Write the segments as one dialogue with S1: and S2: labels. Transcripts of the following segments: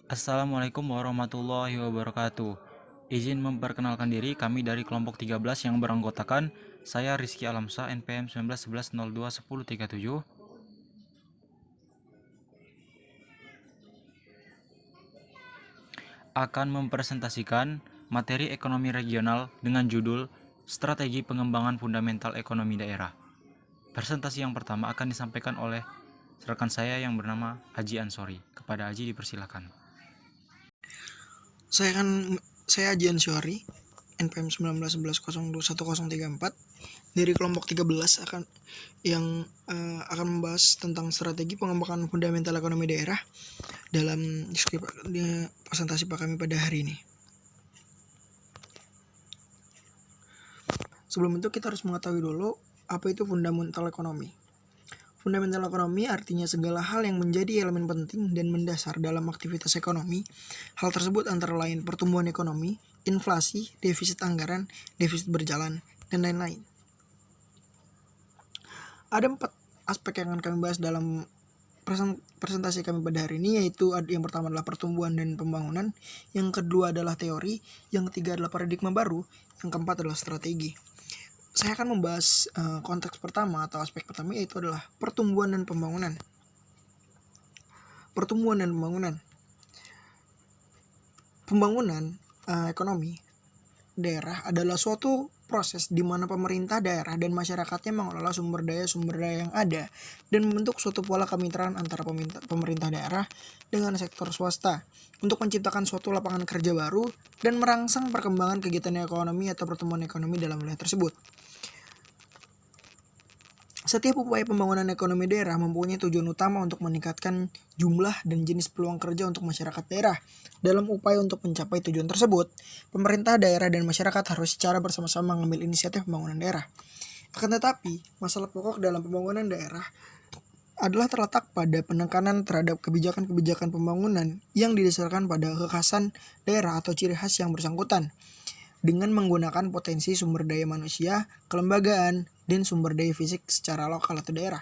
S1: Assalamualaikum warahmatullahi wabarakatuh. Izin memperkenalkan diri, kami dari kelompok 13 yang beranggotakan saya Rizky Alamsa, NPM 1911021037, akan mempresentasikan materi ekonomi regional dengan judul Strategi Pengembangan Fundamental Ekonomi Daerah. Presentasi yang pertama akan disampaikan oleh rekan saya yang bernama Haji Ansori. Kepada Haji dipersilakan.
S2: Saya Ajian Syuari, NPM 1911102134 dari kelompok 13 akan membahas tentang strategi pengembangan fundamental ekonomi daerah dalam presentasi Pak kami pada hari ini. Sebelum itu kita harus mengetahui dulu apa itu fundamental ekonomi. Fundamental ekonomi artinya segala hal yang menjadi elemen penting dan mendasar dalam aktivitas ekonomi. Hal tersebut antara lain pertumbuhan ekonomi, inflasi, defisit anggaran, defisit berjalan, dan lain-lain. Ada 4 aspek yang akan kami bahas dalam presentasi kami pada hari ini, yaitu yang pertama adalah pertumbuhan dan pembangunan, yang kedua adalah teori, yang ketiga adalah paradigma baru, yang keempat adalah strategi. Saya akan membahas konteks pertama atau aspek pertama, yaitu adalah pertumbuhan dan pembangunan. Pertumbuhan dan pembangunan. Pembangunan ekonomi daerah adalah suatu proses di mana pemerintah daerah dan masyarakatnya mengelola sumber daya yang ada dan membentuk suatu pola kemitraan antara pemerintah daerah dengan sektor swasta untuk menciptakan suatu lapangan kerja baru dan merangsang perkembangan kegiatan ekonomi atau pertumbuhan ekonomi dalam wilayah tersebut. Setiap upaya pembangunan ekonomi daerah mempunyai tujuan utama untuk meningkatkan jumlah dan jenis peluang kerja untuk masyarakat daerah. Dalam upaya untuk mencapai tujuan tersebut, pemerintah daerah dan masyarakat harus secara bersama-sama mengambil inisiatif pembangunan daerah. Akan tetapi, masalah pokok dalam pembangunan daerah adalah terletak pada penekanan terhadap kebijakan-kebijakan pembangunan yang didasarkan pada kekhasan daerah atau ciri khas yang bersangkutan, dengan menggunakan potensi sumber daya manusia, kelembagaan, dan sumber daya fisik secara lokal atau daerah.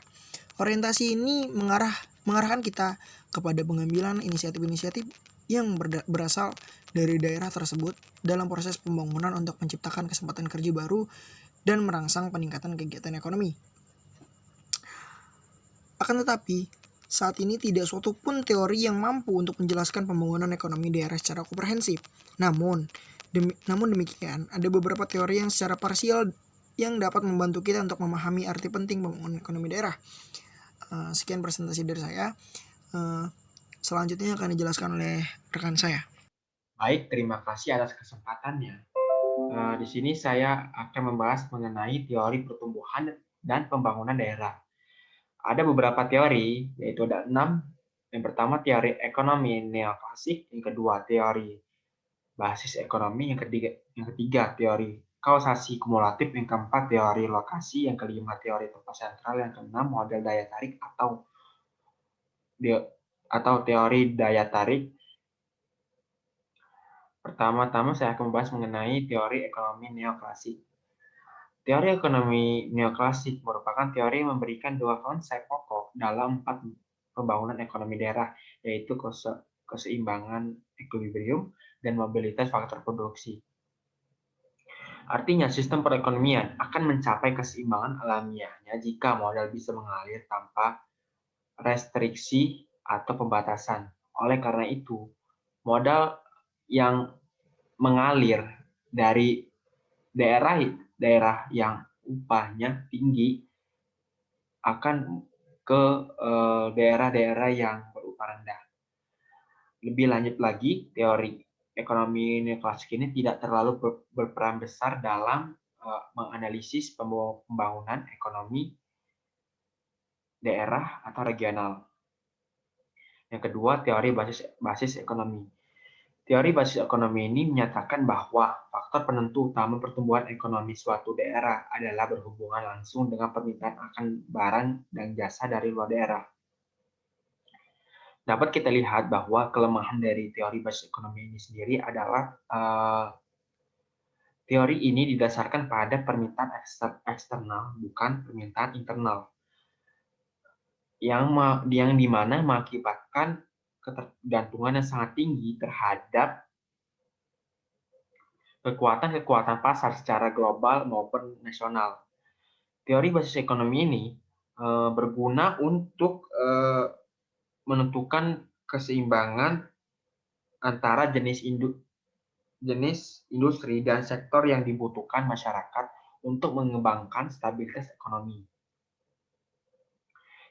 S2: Orientasi ini mengarahkan kita kepada pengambilan inisiatif-inisiatif yang berasal dari daerah tersebut dalam proses pembangunan untuk menciptakan kesempatan kerja baru dan merangsang peningkatan kegiatan ekonomi. Akan tetapi, saat ini tidak suatu pun teori yang mampu untuk menjelaskan pembangunan ekonomi daerah secara komprehensif. Namun demikian, ada beberapa teori yang secara parsial yang dapat membantu kita untuk memahami arti penting pembangunan ekonomi daerah. Sekian presentasi dari saya. Selanjutnya akan dijelaskan oleh rekan saya.
S3: Baik, terima kasih atas kesempatannya. Di sini saya akan membahas mengenai teori pertumbuhan dan pembangunan daerah. Ada beberapa teori, yaitu ada 6. Yang pertama, teori ekonomi neoklasik. Yang kedua, teori basis ekonomi. Yang ketiga teori kausasi kumulatif. Yang keempat, teori lokasi. Yang kelima, teori tempat sentral. Yang keenam, model daya tarik atau teori daya tarik. Pertama-tama saya akan membahas mengenai teori ekonomi neoklasik. Teori ekonomi neoklasik merupakan teori yang memberikan dua konsep pokok dalam 4 pembangunan ekonomi daerah, yaitu keseimbangan equilibrium dan mobilitas faktor produksi. Artinya, sistem perekonomian akan mencapai keseimbangan alamiahnya jika modal bisa mengalir tanpa restriksi atau pembatasan. Oleh karena itu, modal yang mengalir dari daerah yang upahnya tinggi akan ke daerah-daerah yang berupah rendah. Lebih lanjut lagi, teori ekonomi neoklasik ini tidak terlalu berperan besar dalam menganalisis pembangunan ekonomi daerah atau regional. Yang kedua, teori basis ekonomi. Teori basis ekonomi ini menyatakan bahwa faktor penentu utama pertumbuhan ekonomi suatu daerah adalah berhubungan langsung dengan permintaan akan barang dan jasa dari luar daerah. Dapat kita lihat bahwa kelemahan dari teori basis ekonomi ini sendiri adalah teori ini didasarkan pada permintaan eksternal, bukan permintaan internal, yang dimana mengakibatkan ketergantungan yang sangat tinggi terhadap kekuatan-kekuatan pasar secara global maupun nasional. Teori basis ekonomi ini berguna untuk menentukan keseimbangan antara jenis industri dan sektor yang dibutuhkan masyarakat untuk mengembangkan stabilitas ekonomi.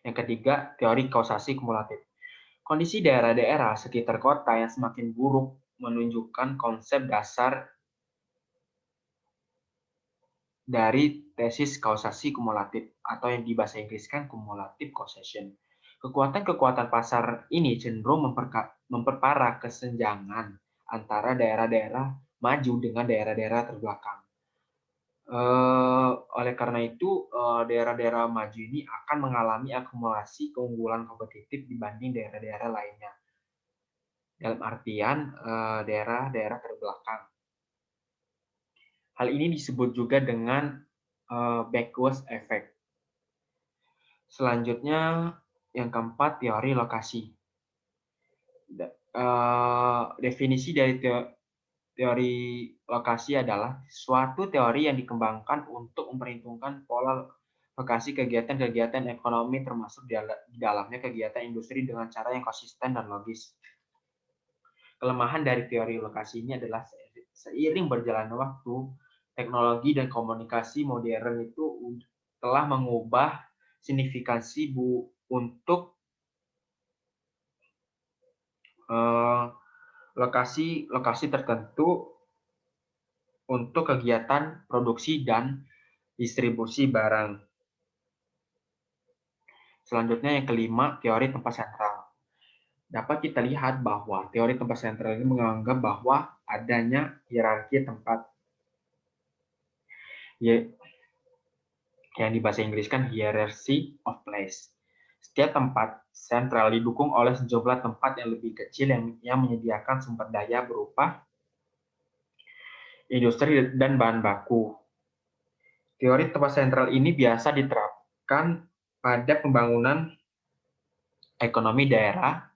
S3: Yang ketiga, teori kausasi kumulatif. Kondisi daerah-daerah sekitar kota yang semakin buruk menunjukkan konsep dasar dari tesis kausasi kumulatif atau yang di bahasa Inggris kan cumulative causation. Kekuatan-kekuatan pasar ini cenderung memperparah kesenjangan antara daerah-daerah maju dengan daerah-daerah terbelakang. Oleh karena itu, daerah-daerah maju ini akan mengalami akumulasi keunggulan kompetitif dibanding daerah-daerah lainnya. Dalam artian daerah-daerah terbelakang. Hal ini disebut juga dengan backwards effect. Selanjutnya, yang keempat, teori lokasi. Definisi dari teori lokasi adalah suatu teori yang dikembangkan untuk memperhitungkan pola lokasi kegiatan-kegiatan ekonomi termasuk di dalamnya kegiatan industri dengan cara yang konsisten dan logis. Kelemahan dari teori lokasi ini adalah seiring berjalannya waktu, teknologi dan komunikasi modern itu telah mengubah signifikansi untuk lokasi tertentu untuk kegiatan produksi dan distribusi barang. Selanjutnya yang kelima, teori tempat sentral. Dapat kita lihat bahwa teori tempat sentral ini menganggap bahwa adanya hierarki tempat yang di bahasa Inggris kan hierarchy of place. Setiap tempat sentral didukung oleh sejumlah tempat yang lebih kecil yang menyediakan sumber daya berupa industri dan bahan baku. Teori tempat sentral ini biasa diterapkan pada pembangunan ekonomi daerah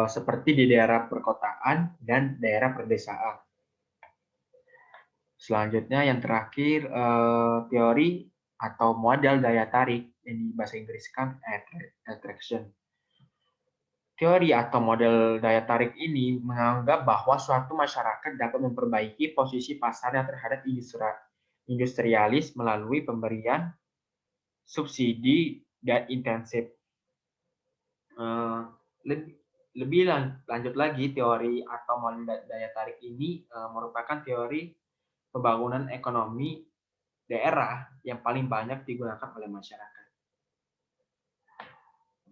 S3: seperti di daerah perkotaan dan daerah perdesaan. Selanjutnya yang terakhir teori atau model daya tarik yang di bahasa Inggris kan attraction. Teori atau model daya tarik ini menganggap bahwa suatu masyarakat dapat memperbaiki posisi pasarnya terhadap industrialis melalui pemberian subsidi dan intensif. Lebih lanjut lagi, teori atau model daya tarik ini merupakan teori pembangunan ekonomi daerah yang paling banyak digunakan oleh masyarakat.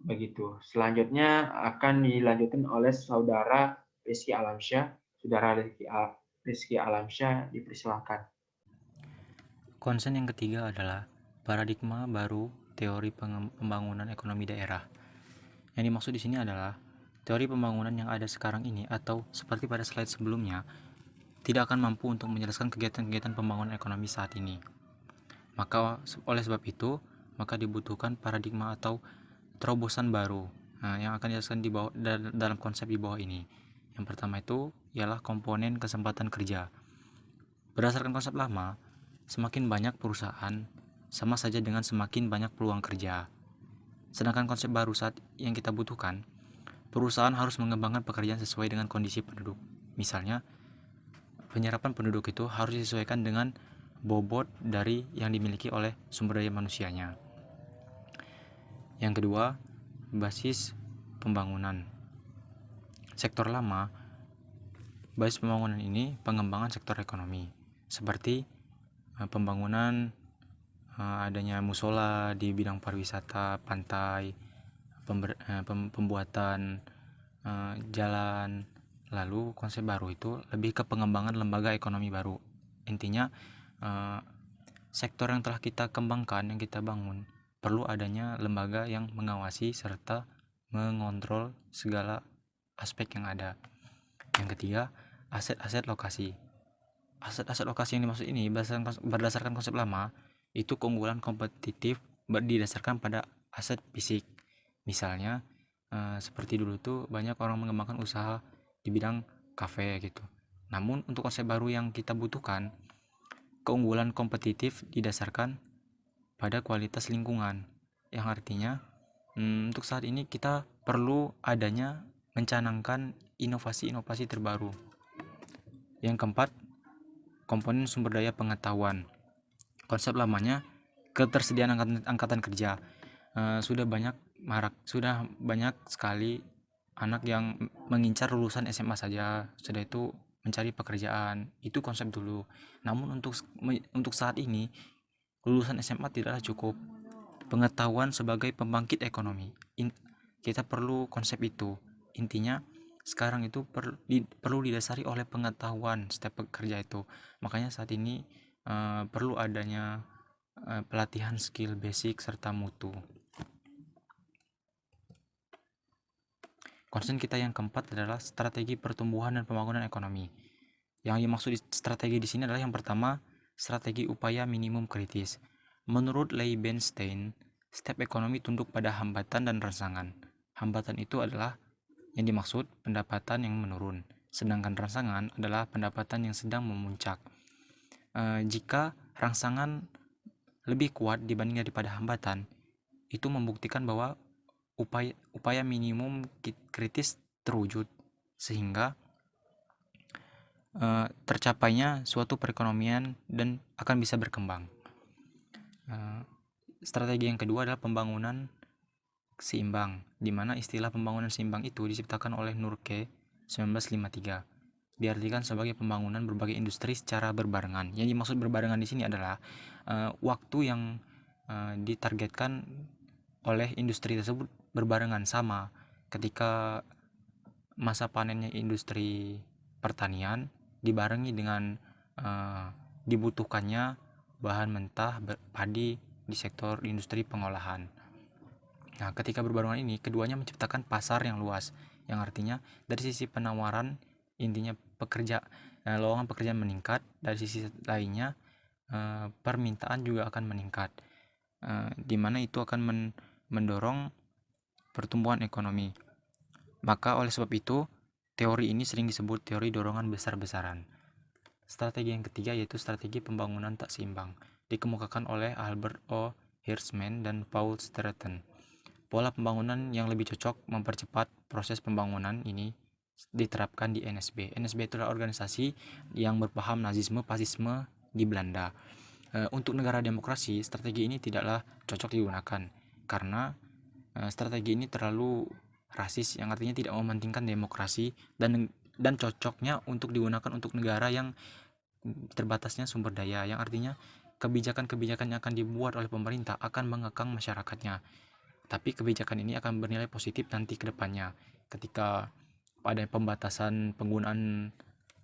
S3: Begitu. Selanjutnya akan dilanjutkan oleh Saudara Rizky Alamsyah. Saudara Rizky Alamsyah, dipersilakan.
S1: Concern yang ketiga adalah paradigma baru teori pembangunan ekonomi daerah. Yang dimaksud di sini adalah teori pembangunan yang ada sekarang ini atau seperti pada slide sebelumnya tidak akan mampu untuk menjelaskan kegiatan-kegiatan pembangunan ekonomi saat ini. Maka oleh sebab itu, maka dibutuhkan paradigma atau terobosan baru yang akan dijelaskan di bawah dalam konsep di bawah ini. Yang pertama itu ialah komponen kesempatan kerja. Berdasarkan konsep lama, semakin banyak perusahaan sama saja dengan semakin banyak peluang kerja. Sedangkan konsep baru saat yang kita butuhkan, perusahaan harus mengembangkan pekerjaan sesuai dengan kondisi penduduk. Misalnya, penyerapan penduduk itu harus disesuaikan dengan bobot dari yang dimiliki oleh sumber daya manusianya. Yang kedua, basis pembangunan. Sektor lama, basis pembangunan ini pengembangan sektor ekonomi, seperti pembangunan adanya musola di bidang pariwisata, pantai, pembuatan jalan. Lalu konsep baru itu lebih ke pengembangan lembaga ekonomi baru. Intinya sektor yang telah kita kembangkan, yang kita bangun, perlu adanya lembaga yang mengawasi serta mengontrol segala aspek yang ada. Yang ketiga, aset-aset lokasi. Aset-aset lokasi yang dimaksud ini berdasarkan konsep lama itu keunggulan kompetitif didasarkan pada aset fisik. Misalnya seperti dulu tuh banyak orang mengembangkan usaha di bidang kafe gitu. Namun untuk konsep baru yang kita butuhkan, keunggulan kompetitif didasarkan pada kualitas lingkungan, yang artinya untuk saat ini kita perlu adanya mencanangkan inovasi-inovasi terbaru. Yang keempat, komponen sumber daya pengetahuan. Konsep lamanya ketersediaan angkatan kerja. Sudah banyak sekali anak yang mengincar lulusan SMA saja, sudah itu mencari pekerjaan. Itu konsep dulu. Namun untuk saat ini lulusan SMA tidaklah cukup. Pengetahuan sebagai pembangkit ekonomi. Kita perlu konsep itu. Intinya sekarang itu perlu didasari oleh pengetahuan setiap pekerja itu. Makanya saat ini perlu adanya pelatihan skill basic serta mutu. Concern kita yang keempat adalah strategi pertumbuhan dan pembangunan ekonomi. Yang dimaksud strategi di sini adalah yang pertama, strategi upaya minimum kritis. Menurut Leibenstein, setiap ekonomi tunduk pada hambatan dan rangsangan. Hambatan itu adalah yang dimaksud pendapatan yang menurun, sedangkan rangsangan adalah pendapatan yang sedang memuncak. Jika rangsangan lebih kuat dibanding daripada hambatan, itu membuktikan bahwa upaya minimum kritis terwujud, sehingga tercapainya suatu perekonomian dan akan bisa berkembang. Strategi yang kedua adalah pembangunan seimbang, di mana istilah pembangunan seimbang itu diciptakan oleh Nurke 1953. Diartikan sebagai pembangunan berbagai industri secara berbarengan. Yang dimaksud berbarengan di sini adalah waktu yang ditargetkan oleh industri tersebut berbarengan sama. Ketika masa panennya industri pertanian dibarengi dengan dibutuhkannya bahan mentah padi di sektor industri pengolahan. Nah, ketika berbarengan ini, keduanya menciptakan pasar yang luas, yang artinya dari sisi penawaran, intinya lowongan pekerjaan meningkat, dari sisi lainnya permintaan juga akan meningkat, di mana itu akan mendorong pertumbuhan ekonomi. Maka oleh sebab itu, teori ini sering disebut teori dorongan besar-besaran. Strategi yang ketiga yaitu strategi pembangunan tak seimbang, dikemukakan oleh Albert O. Hirschman dan Paul Stratton. Pola pembangunan yang lebih cocok mempercepat proses pembangunan ini diterapkan di NSB. NSB itulah organisasi yang berpaham Nazisme, Fasisme di Belanda. Untuk negara demokrasi, strategi ini tidaklah cocok digunakan karena strategi ini terlalu rasis, yang artinya tidak mementingkan demokrasi dan cocoknya untuk digunakan untuk negara yang terbatasnya sumber daya, yang artinya kebijakan-kebijakan yang akan dibuat oleh pemerintah akan mengekang masyarakatnya. Tapi kebijakan ini akan bernilai positif nanti ke depannya ketika ada pembatasan penggunaan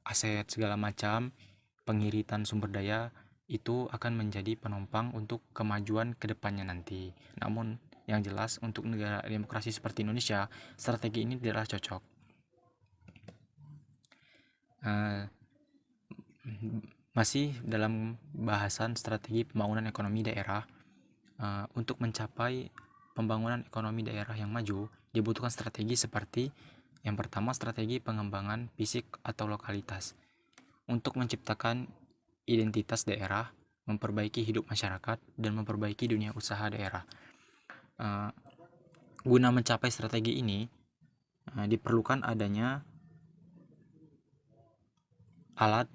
S1: aset segala macam, pengiritan sumber daya itu akan menjadi penopang untuk kemajuan ke depannya nanti. Namun yang jelas untuk negara demokrasi seperti Indonesia, strategi ini tidaklah cocok. Masih dalam bahasan strategi pembangunan ekonomi daerah, untuk mencapai pembangunan ekonomi daerah yang maju dibutuhkan strategi seperti yang pertama, strategi pengembangan fisik atau lokalitas untuk menciptakan identitas daerah, memperbaiki hidup masyarakat, dan memperbaiki dunia usaha daerah. Guna mencapai strategi ini diperlukan adanya alat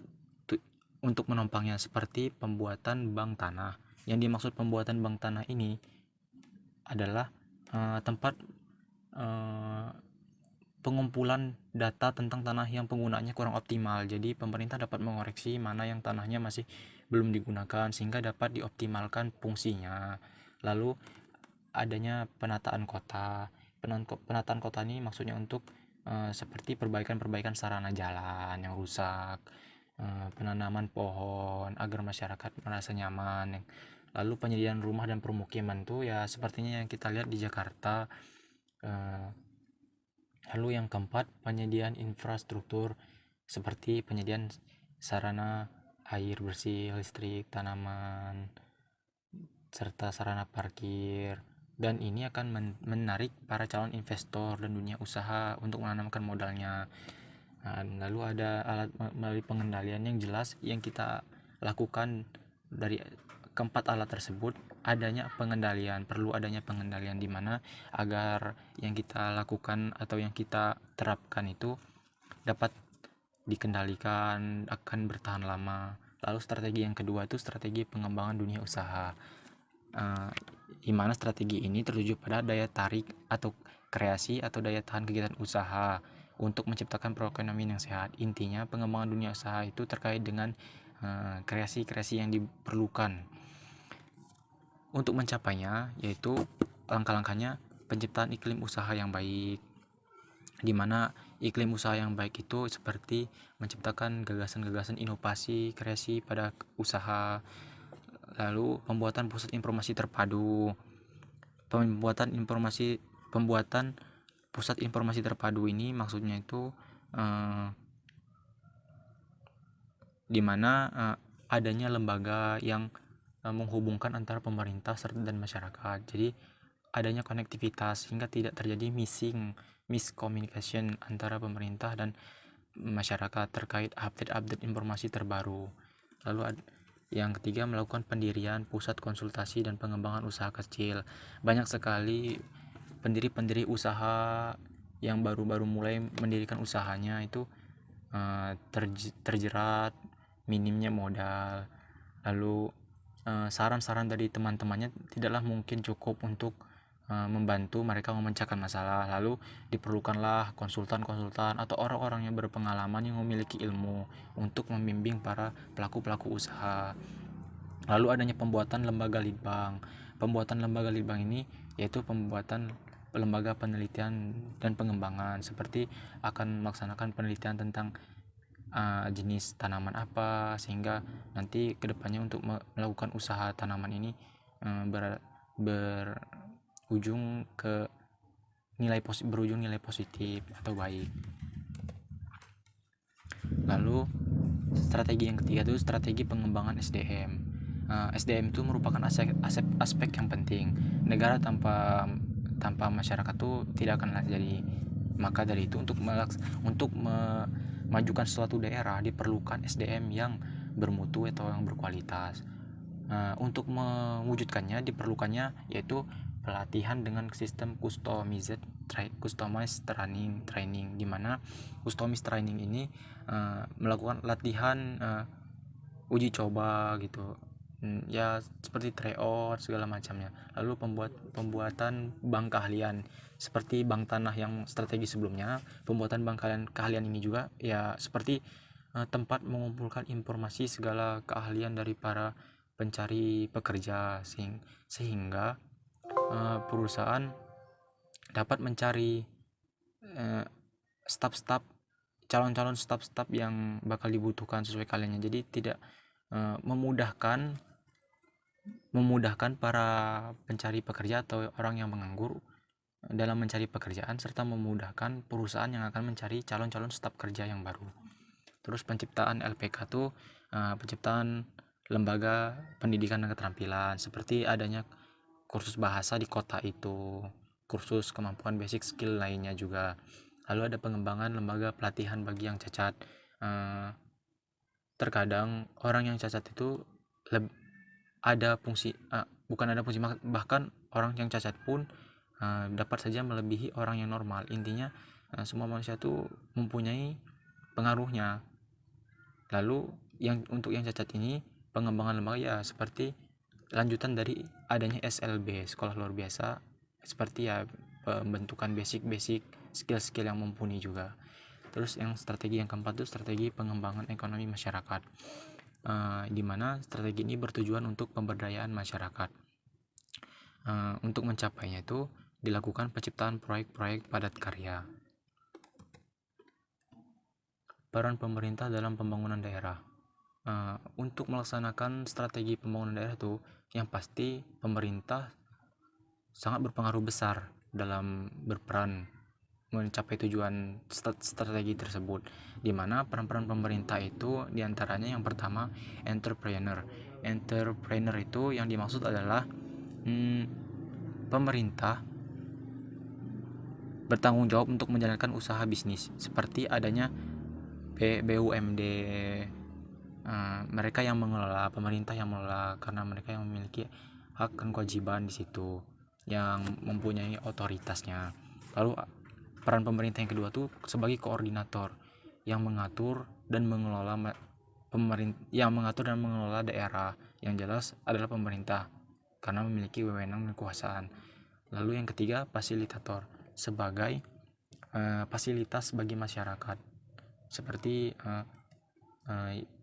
S1: untuk menopangnya seperti pembuatan bank tanah. Yang dimaksud pembuatan bank tanah ini adalah tempat pengumpulan data tentang tanah yang penggunaannya kurang optimal. Jadi pemerintah dapat mengoreksi mana yang tanahnya masih belum digunakan sehingga dapat dioptimalkan fungsinya. Lalu adanya penataan kota. Penataan kota ini maksudnya untuk seperti perbaikan sarana jalan yang rusak, penanaman pohon agar masyarakat merasa nyaman. Lalu penyediaan rumah dan permukiman tuh ya sepertinya yang kita lihat di Jakarta. Lalu yang keempat, penyediaan infrastruktur seperti penyediaan sarana air bersih, listrik, tanaman, serta sarana parkir, dan ini akan menarik para calon investor dan dunia usaha untuk menanamkan modalnya. Lalu ada alat melalui pengendalian yang jelas yang kita lakukan. Dari keempat alat tersebut perlu adanya pengendalian di mana agar yang kita lakukan atau yang kita terapkan itu dapat dikendalikan, akan bertahan lama. Lalu strategi yang kedua itu strategi pengembangan dunia usaha, di mana strategi ini tertuju pada daya tarik atau kreasi atau daya tahan kegiatan usaha untuk menciptakan perekonomian yang sehat. Intinya pengembangan dunia usaha itu terkait dengan kreasi-kreasi yang diperlukan. Untuk mencapainya yaitu langkah-langkahnya penciptaan iklim usaha yang baik, di mana iklim usaha yang baik itu seperti menciptakan gagasan-gagasan inovasi, kreasi pada usaha. Lalu pembuatan pusat informasi terpadu. Pembuatan pusat informasi terpadu ini maksudnya itu di mana adanya lembaga yang menghubungkan antara pemerintah dan masyarakat. Jadi adanya konektivitas sehingga tidak terjadi miscommunication antara pemerintah dan masyarakat terkait update informasi terbaru. Lalu yang ketiga, melakukan pendirian pusat konsultasi dan pengembangan usaha kecil. Banyak sekali pendiri-pendiri usaha yang baru-baru mulai mendirikan usahanya itu terjerat minimnya modal. Lalu saran-saran dari teman-temannya tidaklah mungkin cukup untuk membantu mereka memecahkan masalah. Lalu diperlukanlah konsultan-konsultan atau orang-orang yang berpengalaman yang memiliki ilmu untuk membimbing para pelaku-pelaku usaha. Lalu adanya pembuatan lembaga litbang. Pembuatan lembaga litbang ini yaitu pembuatan lembaga penelitian dan pengembangan, seperti akan melaksanakan penelitian tentang jenis tanaman apa, sehingga nanti kedepannya untuk melakukan usaha tanaman ini berujung nilai positif atau baik. Lalu strategi yang ketiga itu strategi pengembangan SDM. SDM itu merupakan aspek yang penting. Negara tanpa masyarakat itu tidak akan jadi. Maka dari itu untuk memajukan suatu daerah diperlukan SDM yang bermutu atau yang berkualitas. Untuk mewujudkannya diperlukannya yaitu pelatihan dengan sistem customized training, di mana customized training ini melakukan latihan uji coba gitu, ya seperti tryout segala macamnya. Lalu pembuatan bank keahlian seperti bank tanah yang strategi sebelumnya. Pembuatan bank keahlian ini juga ya seperti tempat mengumpulkan informasi segala keahlian dari para pencari pekerja sehingga perusahaan dapat mencari calon-calon staf yang bakal dibutuhkan sesuai keahliannya. Jadi tidak memudahkan para pencari pekerja atau orang yang menganggur dalam mencari pekerjaan, serta memudahkan perusahaan yang akan mencari calon-calon staf kerja yang baru. Terus penciptaan LPK itu penciptaan lembaga pendidikan dan keterampilan, seperti adanya kursus bahasa di kota itu, kursus kemampuan basic skill lainnya juga. Lalu ada pengembangan lembaga pelatihan bagi yang cacat. Terkadang orang yang cacat itu bahkan orang yang cacat pun dapat saja melebihi orang yang normal. Intinya semua manusia itu mempunyai pengaruhnya. Lalu untuk yang cacat ini pengembangan lembaga ya seperti lanjutan dari adanya SLB, sekolah luar biasa, seperti ya pembentukan basic skill yang mumpuni juga. Terus yang strategi yang keempat itu strategi pengembangan ekonomi masyarakat, di mana strategi ini bertujuan untuk pemberdayaan masyarakat. Untuk mencapainya itu dilakukan penciptaan proyek-proyek padat karya. Peran pemerintah dalam pembangunan daerah. Untuk melaksanakan strategi pembangunan daerah itu yang pasti pemerintah sangat berpengaruh besar dalam berperan mencapai tujuan strategi tersebut, di mana peran-peran pemerintah itu diantaranya yang pertama entrepreneur itu yang dimaksud adalah pemerintah bertanggung jawab untuk menjalankan usaha bisnis seperti adanya BUMD, mereka yang mengelola, pemerintah yang mengelola karena mereka yang memiliki hak dan kewajiban di situ, yang mempunyai otoritasnya. Lalu peran pemerintah yang kedua tuh sebagai koordinator yang mengatur dan mengelola daerah. Yang jelas adalah pemerintah karena memiliki wewenang dan kekuasaan. Lalu yang ketiga, fasilitator sebagai fasilitas bagi masyarakat seperti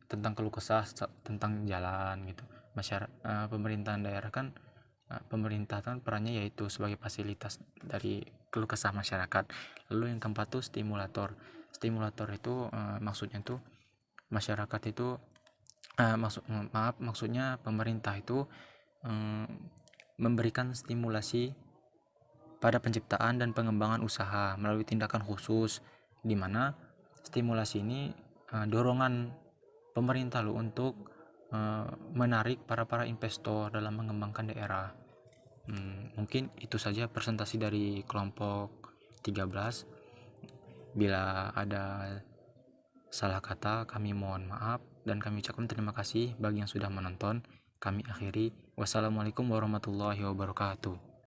S1: tentang keluh kesah tentang jalan gitu. Pemerintahan daerah kan pemerintah kan perannya yaitu sebagai fasilitas dari keluh kesah masyarakat. Lalu yang keempat tuh stimulator itu maksudnya tuh masyarakat itu maksudnya pemerintah itu memberikan stimulasi pada penciptaan dan pengembangan usaha melalui tindakan khusus, di mana stimulasi ini dorongan pemerintah loh untuk menarik para investor dalam mengembangkan daerah. Mungkin itu saja presentasi dari kelompok 13. Bila ada salah kata, kami mohon maaf dan kami ucapkan terima kasih bagi yang sudah menonton. Kami akhiri. Wassalamualaikum warahmatullahi wabarakatuh.